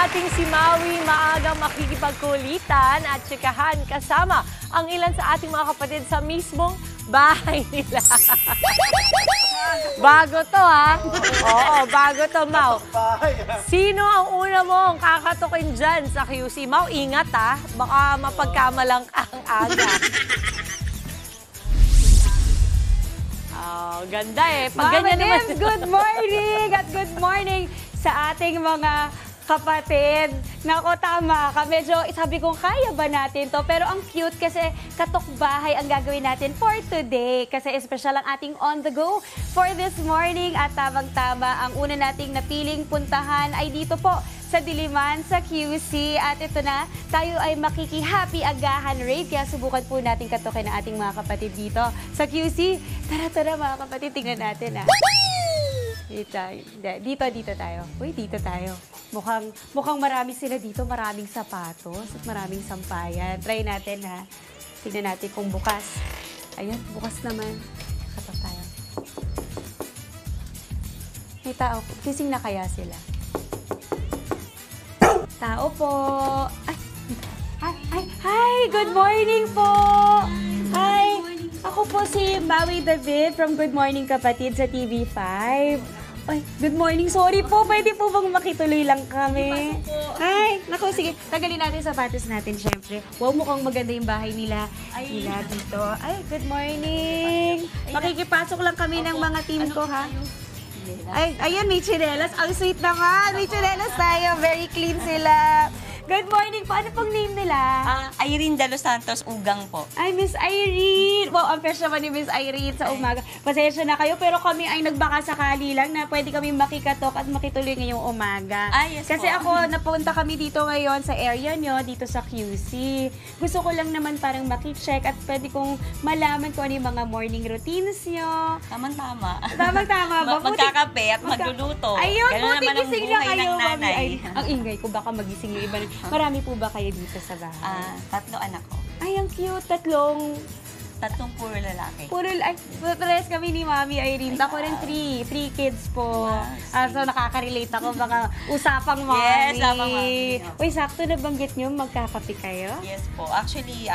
nating si Maui maagang makikipagkulitan at tsikahan kasama ang ilan sa ating mga kapatid sa mismong bahay nila. Bago to, ha? Oo, bago to, Mau. Sino ang una mong kakatukin dyan sa QC? Mau, ingat, ha? Baka mapagkamalang ka ang aga. Oh, ganda eh. Pag ganyan naman. Good morning at good morning sa ating mga kapatid. Nako, tama ka. Medyo, sabi ko, kaya ba natin to? Pero ang cute kasi katok-bahay ang gagawin natin for today. Kasi special ang ating on the go for this morning. At tamang-tama, ang una nating napiling puntahan ay dito po sa Diliman, sa QC. At ito na, tayo ay makiki-happy agahan raid. Kaya subukan po natin katukin ang ating mga kapatid dito sa QC. Tara, mga kapatid, tingnan natin, ha. Dito tayo. Uy, dito tayo. Mukhang marami sila dito. Maraming sapatos at maraming sampayan. Try natin, ha. Tingnan natin kung bukas. Ayan, bukas naman. Katok tayo. May tao. Kising na kaya sila? Tao po. Hi! Good morning po! Hi! Ako po si Maui David from Good Morning Kapatid sa TV5. Ay, good morning. Sorry po, pwede po bang makituloy lang kami? Hi! Naku, sige. Tagalin natin sapatos natin, syempre. Wow, mukhang maganda yung bahay nila. Nila dito. Ay, good morning. Makikipasok lang kami ng mga team ko, ha? Ay, ayan, may chinelas. Ang sweet naman. May chinelas tayo. Very clean sila. Good morning po. Ano pong name nila? Irene De Los Santos, Ugang po. Ay, Miss Irene. Wow, ang fresh naman ni Miss Irene sa umaga. Pasensya na kayo, pero kami ay nagbaka sakali lang na pwede kami makikatok at makituloy ngayong umaga. Yes Kasi po. ako, napunta kami dito ngayon sa area nyo, dito sa QC. Gusto ko lang naman parang makicheck at pwede kong malaman kung ano yung mga morning routines nyo. Tamang-tama. Tamang-tama ba? Magkakape at magluluto. Ayun, Ganun buti naman ang gising na buhay kayo, ng Mami. nanay. Ay, ang ingay ko, baka magising yung iba. Marami po ba kayo dito sa bahay? 3 anak ko. Ay, ang cute. 3 puro lalaki. Parehas kami ni Mami Irene. Ako rin 3 kids po. Wow, So nakaka-relate ako. Baka usapang Mami. Yes, usapang Mami. Uy, sakto nabanggit nyo, magkakape kayo? Yes po. Actually,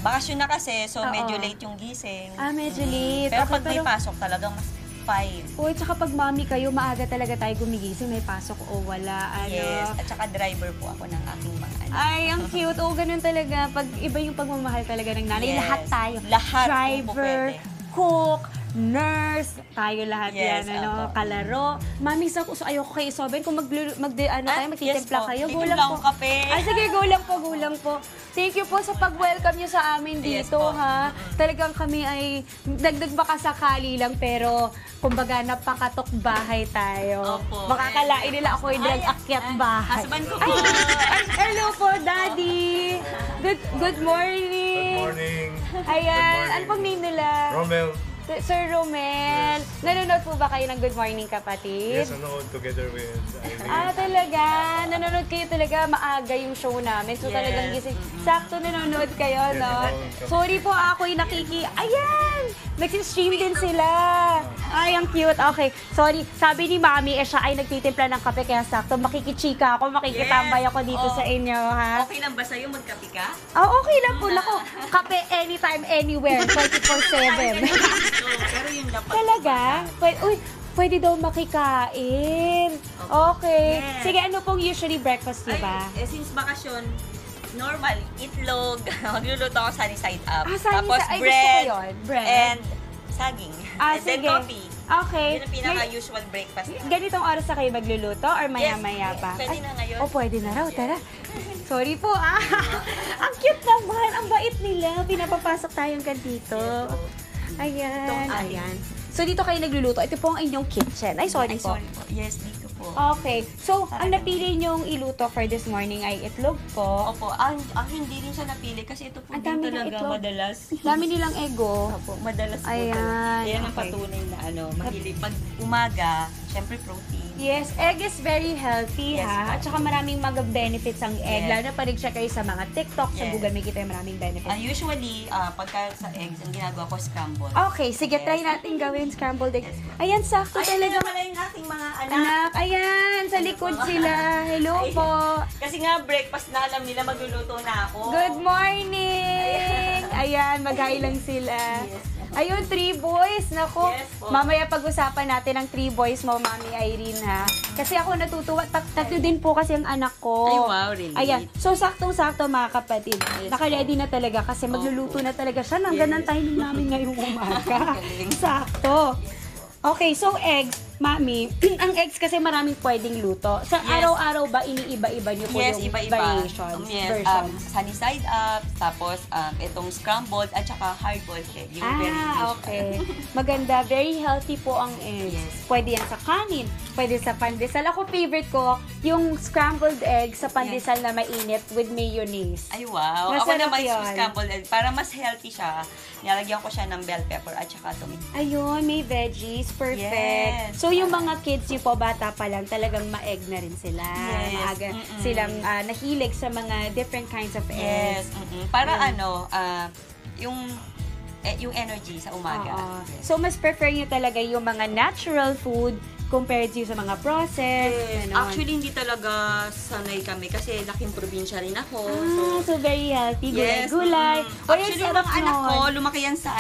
bakasyon na kasi, so Oo. medyo late yung gising. Medyo late. Pero Okay, pag may pasok talagang mas 5. Uy, tsaka pag Mami kayo, maaga talaga tayo gumigising. May pasok o wala. Yes. At saka driver po ako ng aking mga anak. Ay, ang cute. Oo, ganun talaga. Pag iba yung pagmamahal talaga ng nanay. Yes. Lahat tayo. Lahat po Driver, pwede. cook, nurse, tayo lahat Yes, yan, opo. kalaro. Mami, so ayoko kayo isobin. Kung magtitimpla kayo, go Libre lang lang po. ang kape. Ay, sige, go lang po. Thank you po sa pag-welcome nyo sa amin Yes dito, po. ha. Talagang kami ay dagdag baka sakali lang, pero kumbaga napakatok bahay tayo. Opo. Makakalain nila ako yung akyat bahay. Husband ko Ay, po. hello po, Daddy. Good morning. Good morning. Ayan, ano pong name nila? Romel. Sir Romel. Nanonood po ba kayo ng Good Morning Kapatid? Yes, ano, together with Irene. Talaga? Nanonood kayo talaga maaga yung show namin. So Yes. talagang gising. Sakto nanonood kayo, Yes, no? nanonood kami. Sorry po, ako'y Ayan! Nagsistream din sila. Ay, ang cute. Okay, sorry. Sabi ni Mami, siya ay nagtitimpla ng kape, kaya sakto. Makikichika ako, makikitambay ako dito sa inyo, ha? Okay lang ba sa'yo magkape ka? Okay lang po. Naku, kape anytime, anywhere. 24/7. Pero yun lang. Talaga? Pwede daw makikain. Okay. Yes. Sige, ano pong usually breakfast niyo ba? Since bakasyon, normal, itlog, magluluto ako sunny side up. Sunny Tapos side- ay, gusto ko bread, yun. Bread. and saging. And then Sige. coffee. Okay. Yun ang pinaka-usual breakfast. Ganitong oras na kayo magluluto or maya-maya Yes, pa? pwede na ngayon. Pwede na raw. Tara. Sorry po, Ang cute naman. Ang bait nila. Pinapapasok tayong dito. Ayan. Ayan. So, dito kayo nagluluto. Ito po ang inyong kitchen. Ay, sorry po. Yes, dito po. Okay. So, ang napili niyong iluto for this morning ay itlog po. Opo, ang hindi rin siya napili kasi ito po Ang din dami ng talaga itlog. madalas. Dami nilang ego. Opo, madalas po Ayan, talaga. Yan ang okay. patunay na mahilig. Pag umaga, syempre protein. Yes, egg is very healthy, Yes, ha? po. At saka maraming mga benefits ang egg. Yes. Lalo na pag nag-check kayo sa mga TikTok, sa Yes. Google, may kita yung maraming benefits. Usually, pagka sa eggs, ang ginagawa ko scramble. Okay, sige, try natin gawin scrambled egg. Yes, ma'am. Ayan, sakto Ayan talaga. na pala yung aking mga anak. Anak, ayan, sa likod sila. Hello Ay. po. Kasi nga, breakfast na alam nila, magluluto na ako. Good morning! Ayan, mag-hi lang sila. Ayun, 3 boys. Nako, Yes po. mamaya pag-usapan natin ang 3 boys mo, Mami Irene, ha? Kasi ako natutuwa. Tatlo din po kasi ang anak ko. Ay, wow, really? Ayan. So, saktong-sakto, mga kapatid. Yes, Naka-ready na talaga kasi magluluto na talaga siya. Hanggang ng timing namin ngayong umaga. Galing. Sakto. Okay, so eggs, Mami, ang eggs kasi maraming pwedeng luto. Sa Yes. araw-araw ba, iniiba-iba niyo po Yes, yung iba-iba. variations? Yes, versions? sunny side up, tapos itong scrambled, at saka hard-boiled egg. Yung very usual. Okay. Maganda. Very healthy po ang eggs. Yes. Pwede yan sa kanin. Pwede sa pandesal. Ako, favorite ko, yung scrambled egg sa pandesal na mainit with mayonnaise. Ay, wow. Ako Masarap naman yung yun. scrambled egg. Para mas healthy siya, nilalagyan ko siya ng bell pepper at saka tomato. Ayun, may veggies. Perfect. Yes. So, yung mga kids niyo po, bata pa lang, talagang ma-egg na rin sila. Yes. Maaga Mm-mm. silang nahilig sa mga different kinds of eggs. Yes. Para yung energy sa umaga. Oo. Yes. So, mas prefer niyo talaga yung mga natural food compared to sa mga processed. Yes. ganon. Actually, hindi talaga sanay kami kasi laking probinsya rin ako. So very healthy. Yes. Gulay-gulay. mm. O, Actually, yan, yung mga sarap anak ko, nun. lumaki yan sa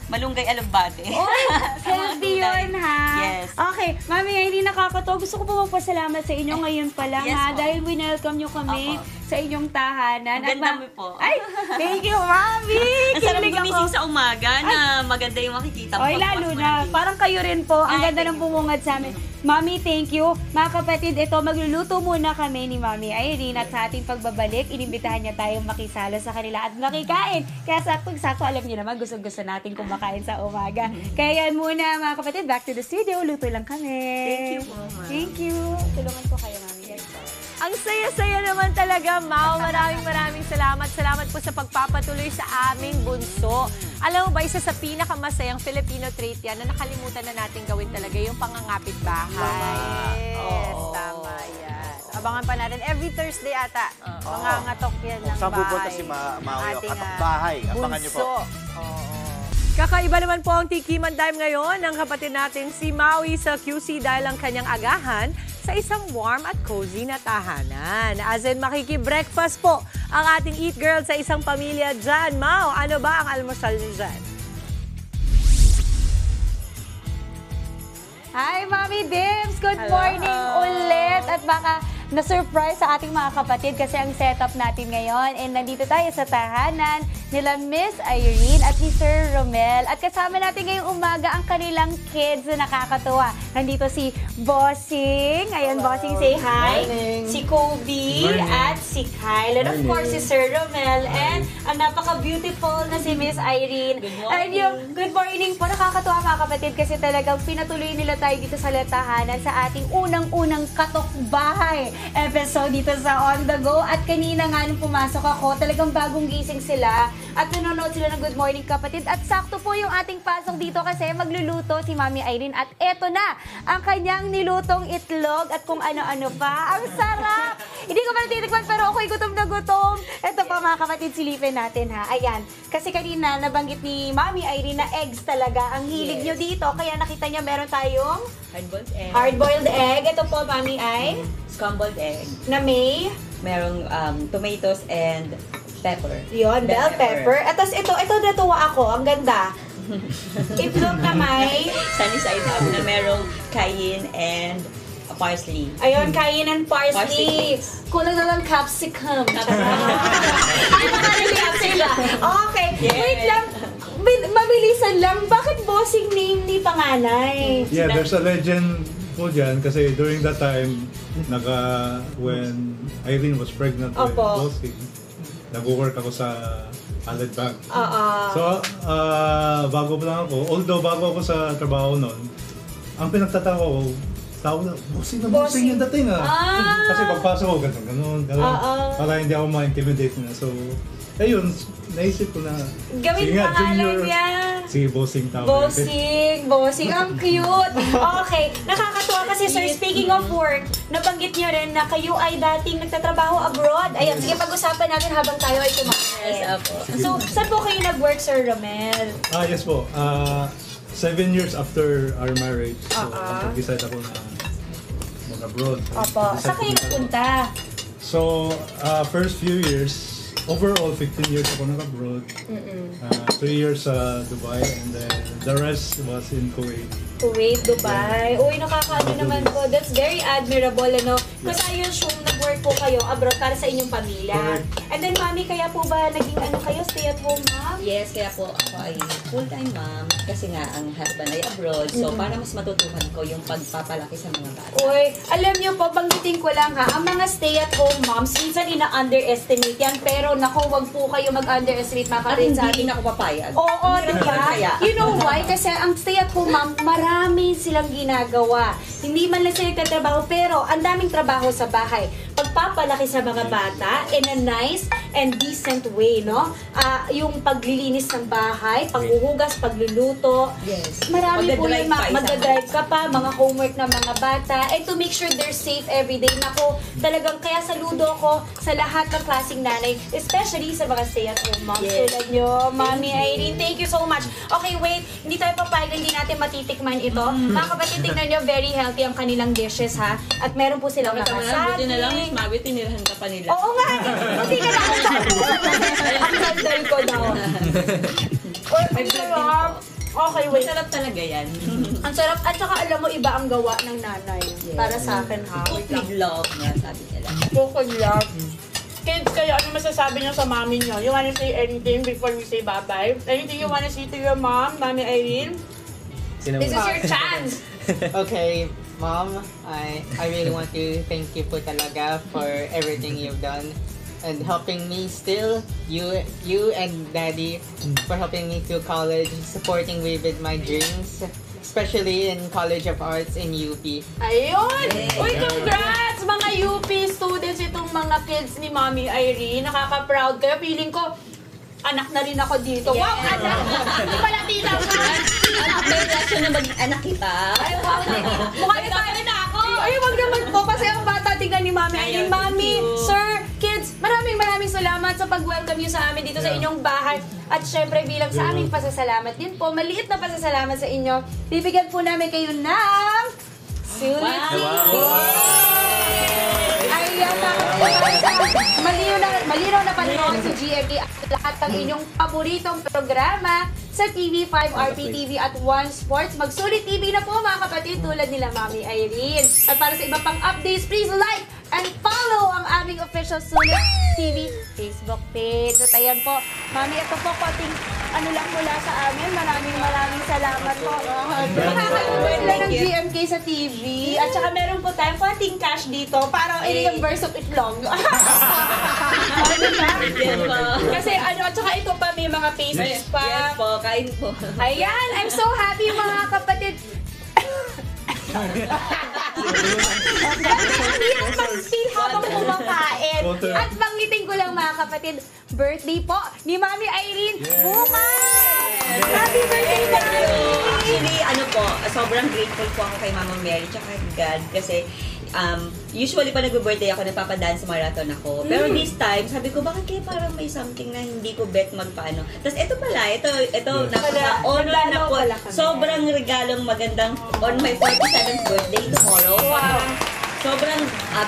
Malunggay Alugbate. Oy, Sa mga healthy gulay. yun, ha? Yes. Okay, Mami, hindi nakakatawa. Gusto ko po magpasalamat sa inyo ngayon pa lang, Yes, ha? po. Dahil winelcome nyo kami Opo. sa inyong tahanan. Ang ganda ma- mo po. Ay, thank you, Mami! Ang sarap Kilig gumising ako. sa umaga na maganda yung makikita mo. Oy, lalo na. Parang kayo rin po. Ang Ay, ganda ng thank you. bumungad sa amin. Mami, thank you. Mga kapatid, ito, magluluto muna kami ni Mami Irene at sa ating pagbabalik, inimbitahan niya tayong makisalo sa kanila at makikain. Kaya sakto-sakto, alam niyo naman, gusto-gusto natin kumakain sa umaga. Kaya yan muna, mga kapatid, back to the studio. Luto lang kami. Thank you po, Ma'am. Thank you. Tulungan ko kayo, Mami. Yes, po. Ang saya-saya naman talaga, Mau. Maraming salamat. Salamat po sa pagpapatuloy sa aming bunso. Alam mo ba, isa sa pinakamasayang Filipino trait yan na nakalimutan na natin gawin talaga yung pangangapit bahay. Yes, tama yan. Abangan pa natin. Every Thursday ata, mangangatok yan ng Saan pupunta bahay. si Maui? Ating, Katok bahay. Abangan niyo po. bunso. Oo. Kakaiba naman po ang Tikiman Time ngayon ng kapatid natin si Maui sa QC dahil ang kanyang agahan sa isang warm at cozy na tahanan. As in, makiki-breakfast po ang ating Eat Girl sa isang pamilya dyan. Mau, ano ba ang almusal niyo dyan? Hi, Mami Dims! Good Hello. morning ulit! At baka na-surprise sa ating mga kapatid kasi ang setup natin ngayon. And nandito tayo sa tahanan nila Miss Irene at ni Sir Romel. At kasama natin ngayong umaga ang kanilang kids na nakakatuwa. Nandito si Bossing. Ayan, Bossing, say hi. Si Kobe at si Kyle. And of course, si Sir Romel. And ang napaka-beautiful na si Miss Irene. Good morning. And yung good morning po. Nakakatuwa mga kapatid kasi talagang pinatuloy nila tayo dito sa latahanan sa ating unang-unang katok bahay episode dito sa On The Go. At kanina nga nung pumasok ako, talagang bagong gising sila at nanonood sila ng Good Morning Kapatid. At sakto po yung ating pasok dito kasi magluluto si Mami Irene. At eto na, ang kanyang nilutong itlog at kung ano-ano pa. Ang sarap! Hindi ko pa natitikman pero ako'y gutom na gutom. Eto pa mga kapatid, silipin natin ha. Ayan, kasi kanina nabanggit ni Mami Irene na eggs talaga ang hilig nyo dito. Kaya nakita niya meron tayong Hard-boiled egg. hard-boiled egg. Ito po, Mami, ay Scrambled egg. na may Merong tomatoes and pepper. yun, bell pepper. At tas ito natuwa ako. Ang ganda. Itlog na may, Sunny side up na merong cayenne and parsley. ayun, cayenne and parsley. Parsley mix. Kulang na lang capsicum. Ay, nakalilip sila. Okay, Yes. wait lang. Mabilisan lang. Bakit bossing name ni panganay? Yeah, there's a legend po dyan kasi during that time, when Irene was pregnant with Opo. Bossing, nag-work ako sa Allied Bank. So, bago pa lang ako, although bago ako sa trabaho noon, ang pinagtataka ko, tawag na, bossing yung dating Kasi pagpasok ko, ganun. Para hindi ako ma-intimidate na. So, ayun, naisip ko na, Gawin sige nga, pangalan junior, niya. sige, bossing tawag. Bossing. Ang cute. Okay, nakakatuwa kasi sir, speaking of work, nabanggit niyo rin na kayo ay dating nagtatrabaho abroad. Ayan, sige, pag-usapan natin habang tayo ay kumakain. Yes, apo. So, saan po kayo nag-work, Sir Romel? Yes po. 7 years after our marriage, so decide ako na mag-abroad. Opo. Saan kayo nagpunta? So, first few years, overall 15 years ako nag-abroad. 3 years sa Dubai, and then the rest was in Kuwait. Kuwait, Dubai. Uy, nakakaano naman po. That's very admirable, ano? Kasi ayun, nag-work po kayo abroad para sa inyong pamilya. Correct. And then, mami, kaya po ba naging ano kayo, stay-at-home mom? Yes, kaya po ako ay full-time mom kasi nga ang husband ay abroad. So, para mas matutuhan ko yung pagpapalaki sa mga bata. Uy, alam niyo po, banggitin ko lang ha, ang mga stay-at-home moms, minsan ina-underestimate yan, pero naku, wag po kayo mag-underestimate mga At kapatid sa hindi atin. rin ako papayag. Oo, diba? Kaya. You know why? Kasi ang stay-at-home mom, marami silang ginagawa. Hindi man lang sila nagtatrabaho, pero ang daming trabaho sa bahay. Pagpapalaki sa mga bata in a nice and decent way, no? Yung paglilinis ng bahay, paghuhugas, pagluluto. Yes. Marami po Magdadrive yun, pa, isang magdadrive ka pa, mga homework ng mga bata, and to make sure they're safe every day. Nako, talagang kaya saludo ko sa lahat ng klaseng nanay, especially sa mga stay-at-home moms. Yes. Tulad nyo, Mami Irene, thank you so much. Okay, wait, hindi tayo papayag, hindi natin matitikman ito. Mga kapatid, tignan nyo, very healthy ang kanilang dishes, ha? At meron po silang Buti na lang, nakasaging. Miss Mabi, tinirahan ka pa nila. Oo nga, hindi ka na ang sandal ko daw. Uy, ang sarap. Okay, wait. Masarap talaga yan. Ang sarap. At saka alam mo, iba ang gawa ng nanay. Para sa akin, ha? Wait lang. With love nga, sabi nila. Bukod love. Kids, kayo, ano masasabi niyo sa mami niyo? You wanna say anything before we say bye-bye? Anything you wanna say to your mom, Mami Irene? This is your chance. Okay, Mom, I really want to thank you po talaga for everything you've done and helping me still, you and Daddy for helping me through college, supporting me with my dreams, especially in College of Arts in UP. Ayun! Uy, congrats! Mga UP students itong mga kids ni Mami Irene. Nakaka-proud kayo. Feeling ko, anak na rin ako dito. Yes. Wow, anak! Hindi pala tita ko. May reaction na mag-anak kita. Ay, wow. Mukha na tayo na ako. Ay, wag naman po. Kasi ang bata tingnan ni Mami Irene. Mami, sir, kids, maraming salamat sa pag-welcome niyo sa amin dito sa inyong bahay. At syempre, bilang sa aming pasasalamat din po, maliit na pasasalamat sa inyo, bibigyan po namin kayo ng sulit. Ayan, malinaw na panonood sa GMA at lahat ng inyong paboritong programa sa TV5, RPTV at One Sports. Magsulit TV na po mga kapatid tulad nila Mami Irene. At para sa iba pang updates, please like and follow ang aming official Sulit TV Facebook page. At ayan po, Mami, ito po konting ano lang mula sa amin. Maraming salamat po. Makakalimutan sila ng GMK sa TV. At saka meron po tayong konting cash dito para i-reimburse of itlog. Kasi ano, at saka ito pa may mga pastries pa. Yes po, kain po. Ayan, I'm so happy mga kapatid. Ang mag-feel habang kumakain. At banggitin ko lang mga kapatid, birthday po ni Mami Irene bukas! Happy birthday, Mami! Actually, ano po, sobrang grateful po ako kay Mama Mary tsaka God kasi usually pa nag-birthday ako, nagpapadance marathon ako. Pero this time, sabi ko, bakit kaya parang may something na hindi ko bet magpaano. Tapos ito pala, ito napaka-honor na po. Sobrang regalong magandang on my 47th birthday tomorrow. Wow! Sobrang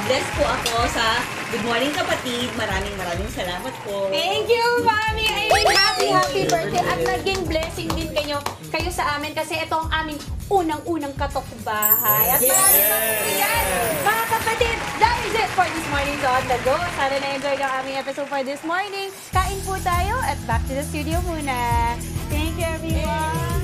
blessed po ako sa Good Morning Kapatid. Maraming salamat po. Thank you, Mami Irene! Happy birthday! At naging blessing din kayo sa amin kasi ito ang aming unang-unang katok bahay. At maraming yan! Mga kapatid, that is it for this morning's On The Go. Sana na-enjoy ang aming episode for this morning. Kain po tayo at back to the studio muna. Thank you, everyone!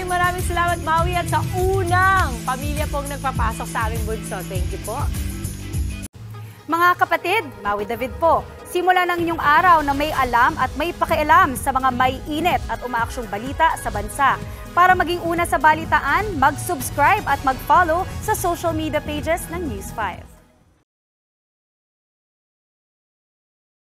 Maraming salamat, Maui, at sa unang pamilya pong nagpapasok sa aming bunso. Thank you po. Mga kapatid, Maui David po. Simula ng inyong araw na may alam at may pakialam sa mga may init at umaaksyong balita sa bansa. Para maging una sa balitaan, mag-subscribe at mag-follow sa social media pages ng News 5.